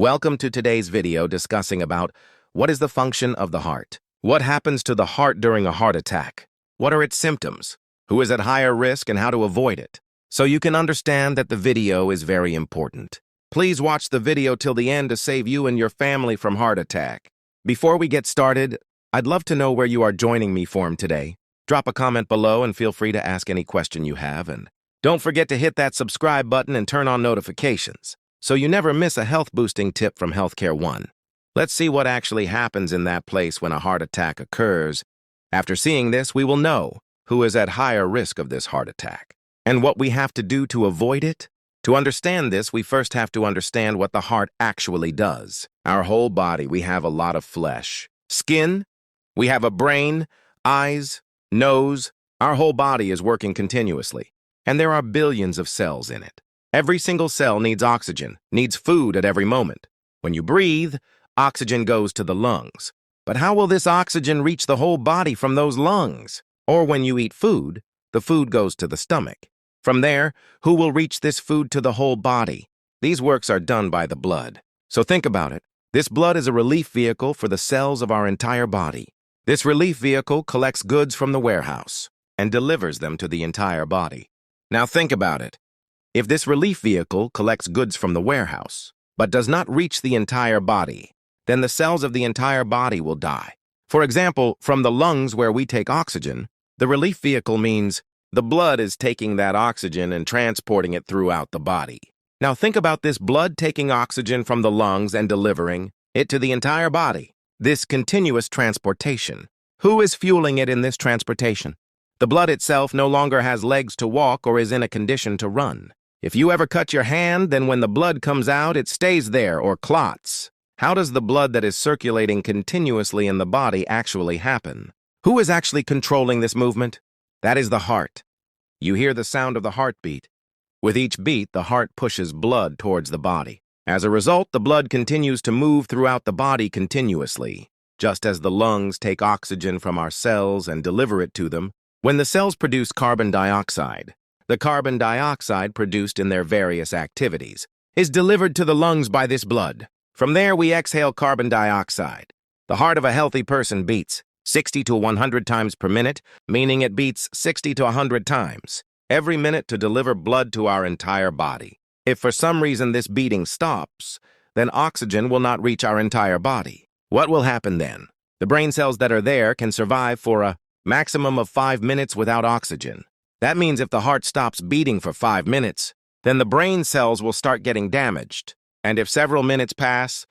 Welcome to today's video discussing about what is the function of the heart? What happens to the heart during a heart attack? What are its symptoms? Who is at higher risk and how to avoid it? So you can understand that the video is very important. Please watch the video till the end to save you and your family from heart attack. Before we get started, I'd love to know where you are joining me from today. Drop a comment below and feel free to ask any question you have. And don't forget to hit that subscribe button and turn on notifications, so you never miss a health-boosting tip from Healthcare One. Let's see what actually happens in that place when a heart attack occurs. After seeing this, we will know who is at higher risk of this heart attack and what we have to do to avoid it. To understand this, we first have to understand what the heart actually does. Our whole body, we have a lot of flesh, skin, we have a brain, eyes, nose. Our whole body is working continuously, and there are billions of cells in it. Every single cell needs oxygen, needs food at every moment. When you breathe, oxygen goes to the lungs. But how will this oxygen reach the whole body from those lungs? Or when you eat food, the food goes to the stomach. From there, who will reach this food to the whole body? These works are done by the blood. So think about it. This blood is a relief vehicle for the cells of our entire body. This relief vehicle collects goods from the warehouse and delivers them to the entire body. Now think about it. If this relief vehicle collects goods from the warehouse, but does not reach the entire body, then the cells of the entire body will die. For example, from the lungs where we take oxygen, the relief vehicle means the blood is taking that oxygen and transporting it throughout the body. Now think about this blood taking oxygen from the lungs and delivering it to the entire body. This continuous transportation. Who is fueling it in this transportation? The blood itself no longer has legs to walk or is in a condition to run. If you ever cut your hand, then when the blood comes out, it stays there or clots. How does the blood that is circulating continuously in the body actually happen? Who is actually controlling this movement? That is the heart. You hear the sound of the heartbeat. With each beat, the heart pushes blood towards the body. As a result, the blood continues to move throughout the body continuously, just as the lungs take oxygen from our cells and deliver it to them. When the cells produce carbon dioxide, the carbon dioxide produced in their various activities is delivered to the lungs by this blood. From there, we exhale carbon dioxide. The heart of a healthy person beats 60 to 100 times per minute, meaning it beats 60 to 100 times every minute to deliver blood to our entire body. If for some reason this beating stops, then oxygen will not reach our entire body. What will happen then? The brain cells that are there can survive for a maximum of 5 minutes without oxygen. That means if the heart stops beating for 5 minutes, then the brain cells will start getting damaged. And if several minutes pass,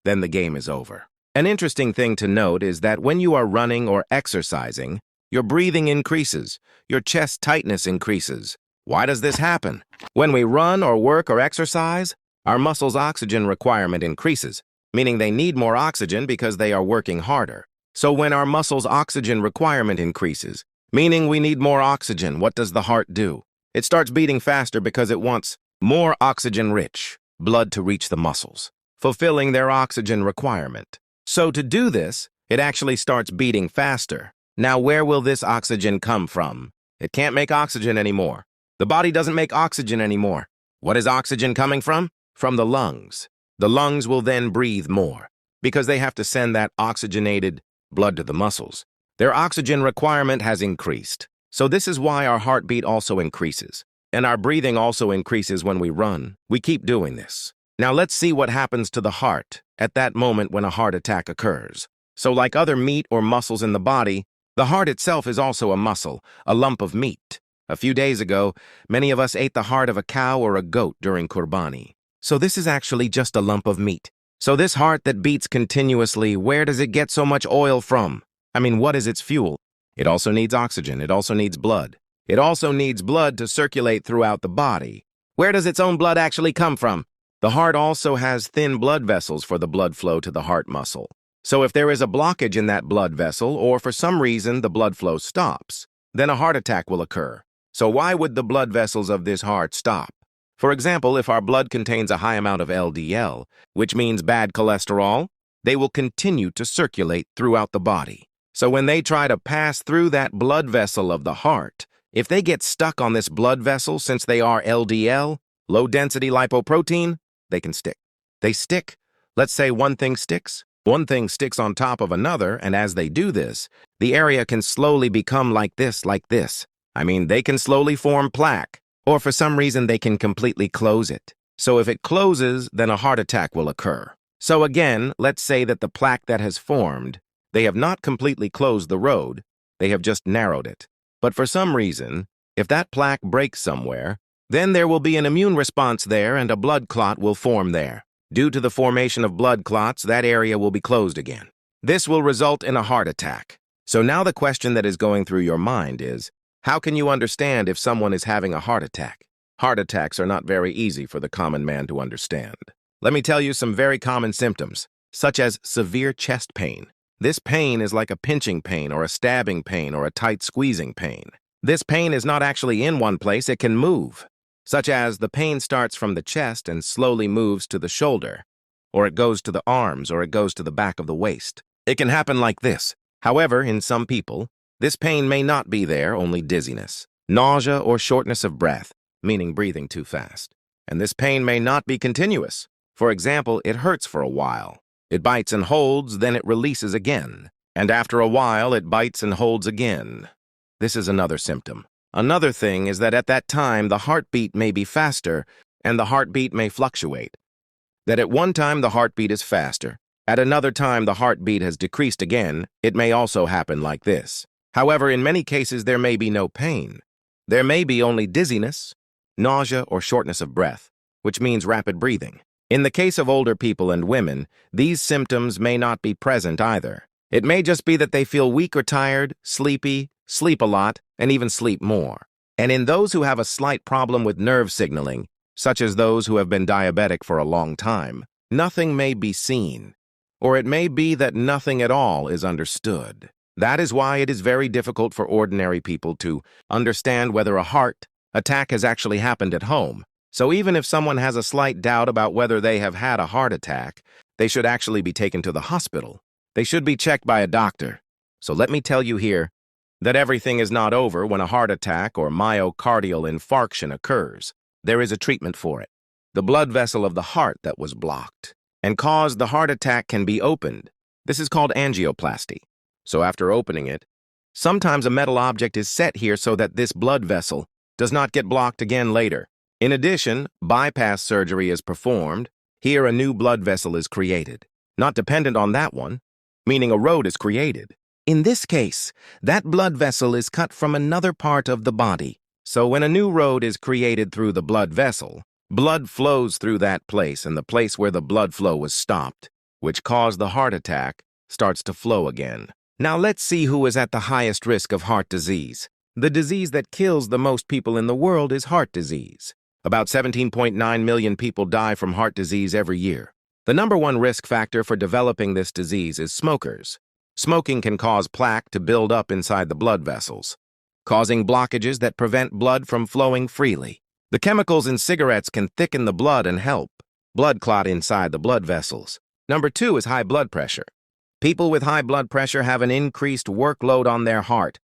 then the game is over. An interesting thing to note is that when you are running or exercising, your breathing increases, your chest tightness increases. Why does this happen? When we run or work or exercise, our muscles' oxygen requirement increases, meaning they need more oxygen because they are working harder. So when our muscles' oxygen requirement increases, meaning we need more oxygen, what does the heart do? It starts beating faster because it wants more oxygen-rich blood to reach the muscles, fulfilling their oxygen requirement. So to do this, it actually starts beating faster. Now where will this oxygen come from? It can't make oxygen anymore. The body doesn't make oxygen anymore. What is oxygen coming from? From the lungs. The lungs will then breathe more because they have to send that oxygenated blood to the muscles. Their oxygen requirement has increased. So this is why our heartbeat also increases. And our breathing also increases when we run. We keep doing this. Now let's see what happens to the heart at that moment when a heart attack occurs. So like other meat or muscles in the body, the heart itself is also a muscle, a lump of meat. A few days ago, many of us ate the heart of a cow or a goat during Qurbani. So this is actually just a lump of meat. So this heart that beats continuously, where does it get so much oil from? I mean, what is its fuel? It also needs oxygen. It also needs blood. It also needs blood to circulate throughout the body. Where does its own blood actually come from? The heart also has thin blood vessels for the blood flow to the heart muscle. So if there is a blockage in that blood vessel, or for some reason the blood flow stops, then a heart attack will occur. So why would the blood vessels of this heart stop? For example, if our blood contains a high amount of LDL, which means bad cholesterol, they will continue to circulate throughout the body. So when they try to pass through that blood vessel of the heart, if they get stuck on this blood vessel since they are LDL, low-density lipoprotein, they can stick. They stick Let's say one thing sticks. One thing sticks on top of another, and as they do this, the area can slowly become like this, like this. I mean, they can slowly form plaque, or for some reason they can completely close it. So if it closes, then a heart attack will occur. So again, let's say that the plaque that has formed, they have not completely closed the road, they have just narrowed it. But for some reason, if that plaque breaks somewhere, then there will be an immune response there and a blood clot will form there. Due to the formation of blood clots, that area will be closed again. This will result in a heart attack. So now the question that is going through your mind is, how can you understand if someone is having a heart attack? Heart attacks are not very easy for the common man to understand. Let me tell you some very common symptoms, such as severe chest pain. This pain is like a pinching pain or a stabbing pain or a tight squeezing pain. This pain is not actually in one place, it can move, such as the pain starts from the chest and slowly moves to the shoulder, or it goes to the arms, or it goes to the back of the waist. It can happen like this. However, in some people, this pain may not be there, only dizziness, nausea, or shortness of breath, meaning breathing too fast. And this pain may not be continuous. For example, it hurts for a while. It bites and holds, then it releases again. And after a while, it bites and holds again. This is another symptom. Another thing is that at that time, the heartbeat may be faster, and the heartbeat may fluctuate. That at one time, the heartbeat is faster. At another time, the heartbeat has decreased again. It may also happen like this. However, in many cases, there may be no pain. There may be only dizziness, nausea, or shortness of breath, which means rapid breathing. In the case of older people and women, these symptoms may not be present either. It may just be that they feel weak or tired, sleepy, sleep a lot, and even sleep more. And in those who have a slight problem with nerve signaling, such as those who have been diabetic for a long time, nothing may be seen, or it may be that nothing at all is understood. That is why it is very difficult for ordinary people to understand whether a heart attack has actually happened at home. So even if someone has a slight doubt about whether they have had a heart attack, they should actually be taken to the hospital. They should be checked by a doctor. So let me tell you here that everything is not over when a heart attack or myocardial infarction occurs. There is a treatment for it. The blood vessel of the heart that was blocked and caused the heart attack can be opened. This is called angioplasty. So after opening it, sometimes a metal object is set here so that this blood vessel does not get blocked again later. In addition, bypass surgery is performed. Here a new blood vessel is created, not dependent on that one, meaning a road is created. In this case, that blood vessel is cut from another part of the body. So when a new road is created through the blood vessel, blood flows through that place, and the place where the blood flow was stopped, which caused the heart attack, starts to flow again. Now let's see who is at the highest risk of heart disease. The disease that kills the most people in the world is heart disease. About 17.9 million people die from heart disease every year. The number one risk factor for developing this disease is smokers. Smoking can cause plaque to build up inside the blood vessels, causing blockages that prevent blood from flowing freely. The chemicals in cigarettes can thicken the blood and help blood clot inside the blood vessels. Number two is high blood pressure. People with high blood pressure have an increased workload on their heart,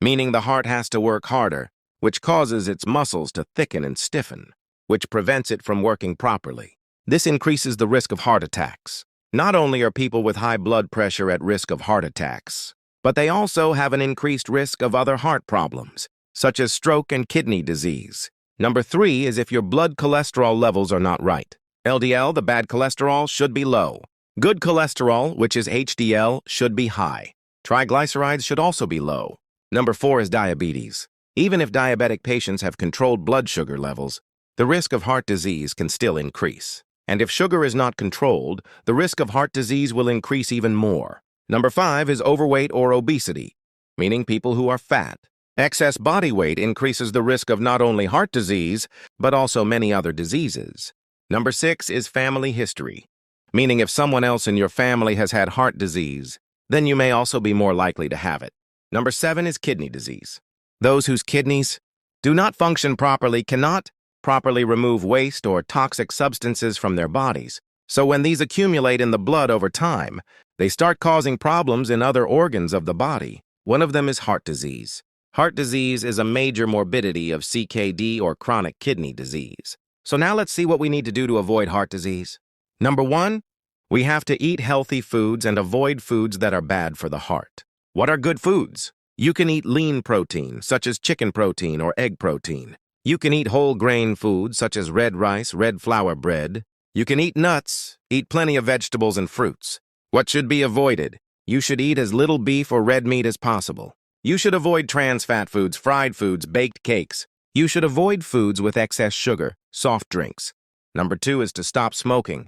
meaning the heart has to work harder, which causes its muscles to thicken and stiffen, which prevents it from working properly. This increases the risk of heart attacks. Not only are people with high blood pressure at risk of heart attacks, but they also have an increased risk of other heart problems, such as stroke and kidney disease. Number three is if your blood cholesterol levels are not right. LDL, the bad cholesterol, should be low. Good cholesterol, which is HDL, should be high. Triglycerides should also be low. Number four is diabetes. Even if diabetic patients have controlled blood sugar levels, the risk of heart disease can still increase. And if sugar is not controlled, the risk of heart disease will increase even more. Number five is overweight or obesity, meaning people who are fat. Excess body weight increases the risk of not only heart disease, but also many other diseases. Number six is family history, meaning if someone else in your family has had heart disease, then you may also be more likely to have it. Number seven is kidney disease. Those whose kidneys do not function properly cannot properly remove waste or toxic substances from their bodies. So when these accumulate in the blood over time, they start causing problems in other organs of the body. One of them is heart disease. Heart disease is a major morbidity of CKD or chronic kidney disease. So now let's see what we need to do to avoid heart disease. Number one, We have to eat healthy foods and avoid foods that are bad for the heart. What are good foods? You can eat lean protein, such as chicken protein or egg protein. You can eat whole grain foods, such as red rice, red flour bread. You can eat nuts, eat plenty of vegetables and fruits. What should be avoided? You should eat as little beef or red meat as possible. You should avoid trans fat foods, fried foods, baked cakes. You should avoid foods with excess sugar, soft drinks. Number 2 is to stop smoking.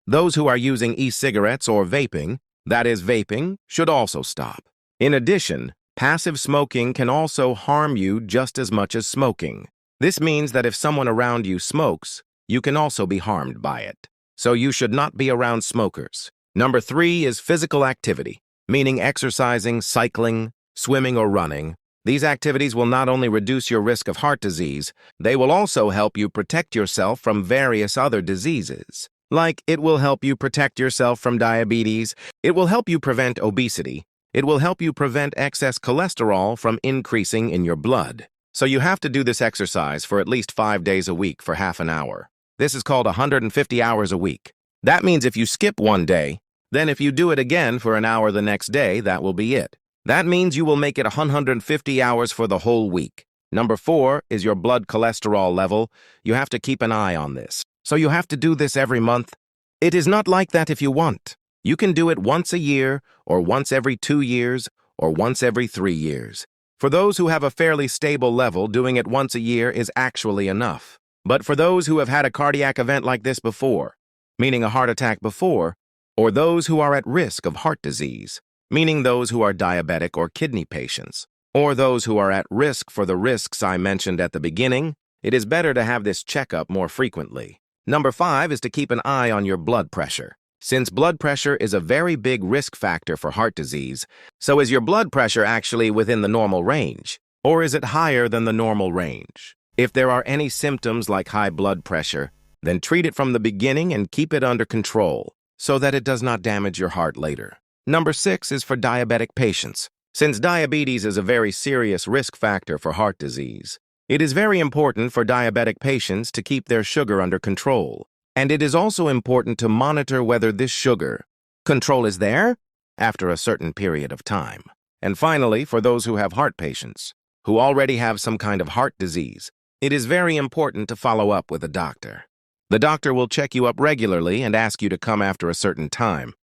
Those who are using e-cigarettes or vaping, that is vaping, should also stop. In addition, passive smoking can also harm you just as much as smoking. This means that if someone around you smokes, you can also be harmed by it. So you should not be around smokers. Number 3 is physical activity, meaning exercising, cycling, swimming, or running. These activities will not only reduce your risk of heart disease, they will also help you protect yourself from various other diseases. Like, it will help you protect yourself from diabetes, it will help you prevent obesity, it will help you prevent excess cholesterol from increasing in your blood. So you have to do this exercise for at least 5 days a week for half an hour. This is called 150 hours a week. That means if you skip one day, then if you do it again for an hour the next day, that will be it. That means you will make it 150 hours for the whole week. Number 4 is your blood cholesterol level. You have to keep an eye on this. So you have to do this every month. It is not like that if you want. You can do it once a year, or once every 2 years, or once every 3 years. For those who have a fairly stable level, doing it once a year is actually enough. But for those who have had a cardiac event like this before, meaning a heart attack before, or those who are at risk of heart disease, meaning those who are diabetic or kidney patients, or those who are at risk for the risks I mentioned at the beginning, it is better to have this checkup more frequently. Number 5 is to keep an eye on your blood pressure. Since blood pressure is a very big risk factor for heart disease, so is your blood pressure actually within the normal range? Or is it higher than the normal range? If there are any symptoms like high blood pressure, then treat it from the beginning and keep it under control so that it does not damage your heart later. Number 6 is for diabetic patients. Since diabetes is a very serious risk factor for heart disease, it is very important for diabetic patients to keep their sugar under control. And it is also important to monitor whether this sugar control is there after a certain period of time. And finally, for those who have heart patients, who already have some kind of heart disease, it is very important to follow up with a doctor. The doctor will check you up regularly and ask you to come after a certain time.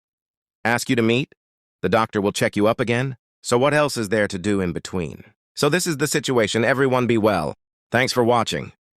Ask you to meet, the doctor will check you up again. So what else is there to do in between? So this is the situation. Everyone be well. Thanks for watching.